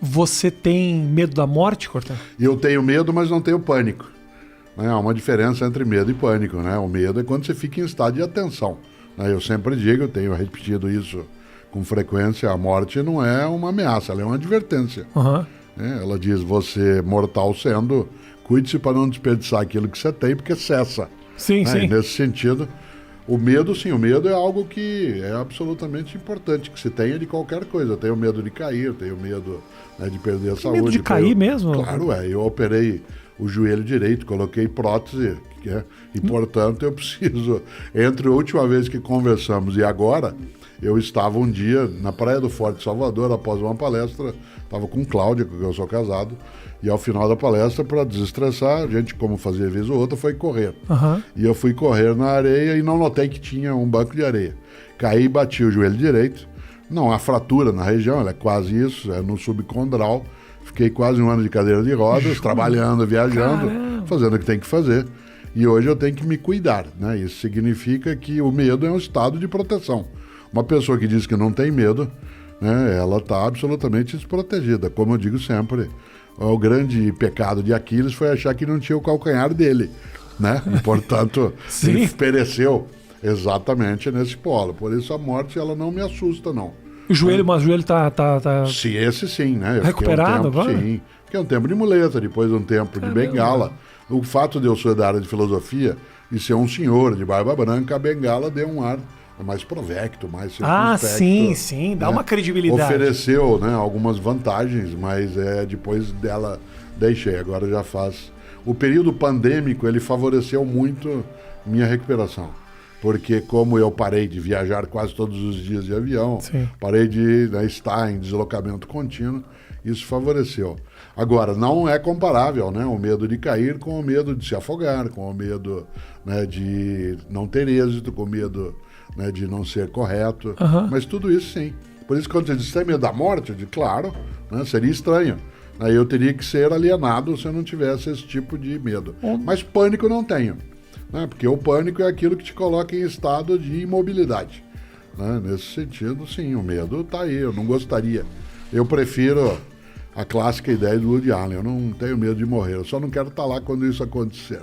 Você tem medo da morte, Cortã? Eu tenho medo, mas não tenho pânico. Há uma diferença entre medo e pânico, né? O medo é quando você fica em estado de atenção. Eu sempre digo, eu tenho repetido isso com frequência, a morte não é uma ameaça, ela é uma advertência. Uhum. Ela diz, você mortal sendo, cuide-se para não desperdiçar aquilo que você tem, porque cessa. Sim, sim. E nesse sentido, o medo é algo que é absolutamente importante, que se tenha de qualquer coisa. Eu tenho medo de cair, eu tenho medo, né, de perder a saúde. Medo de cair mesmo? Claro, eu operei o joelho direito, coloquei prótese, e portanto eu preciso, entre a última vez que conversamos e agora, eu estava um dia na Praia do Forte, Salvador, após uma palestra, estava com Cláudia, com quem eu sou casado, e ao final da palestra, para desestressar, a gente, como fazia vez ou outra, foi correr. Uhum. E eu fui correr na areia e não notei que tinha um banco de areia. Caí e bati o joelho direito, não há fratura na região, ela é quase isso, é no subcondral. Fiquei quase um ano de cadeira de rodas, trabalhando, viajando, fazendo o que tem que fazer. E hoje eu tenho que me cuidar, né? Isso significa que o medo é um estado de proteção. Uma pessoa que diz que não tem medo, né, ela está absolutamente desprotegida. Como eu digo sempre, o grande pecado de Aquiles foi achar que não tinha o calcanhar dele, né? E, portanto, ele pereceu exatamente nesse polo. Por isso a morte, ela não me assusta, não. O joelho, mas o joelho tá... Sim, esse sim, né? Recuperado agora? Sim. Fiquei um tempo de muleta, depois um tempo de bengala. O fato de eu ser da área de filosofia e ser um senhor de barba branca, a bengala deu um ar mais provecto, mais circunspecto. Sim, dá uma credibilidade. Ofereceu, né, algumas vantagens, mas depois dela deixei, agora já faz... O período pandêmico, ele favoreceu muito minha recuperação. Porque como eu parei de viajar quase todos os dias de avião, parei de estar em deslocamento contínuo, isso favoreceu. Agora, não é comparável, né, o medo de cair com o medo de se afogar, com o medo, né, de não ter êxito, com o medo, né, de não ser correto, mas tudo isso sim. Por isso, quando você diz, você tem medo da morte? Eu digo, claro, né, seria estranho. Aí eu teria que ser alienado se eu não tivesse esse tipo de medo. Mas pânico não tenho. Porque o pânico é aquilo que te coloca em estado de imobilidade. Né? Nesse sentido, sim, o medo está aí, eu não gostaria. Eu prefiro a clássica ideia do Woody Allen, eu não tenho medo de morrer, eu só não quero estar lá quando isso acontecer.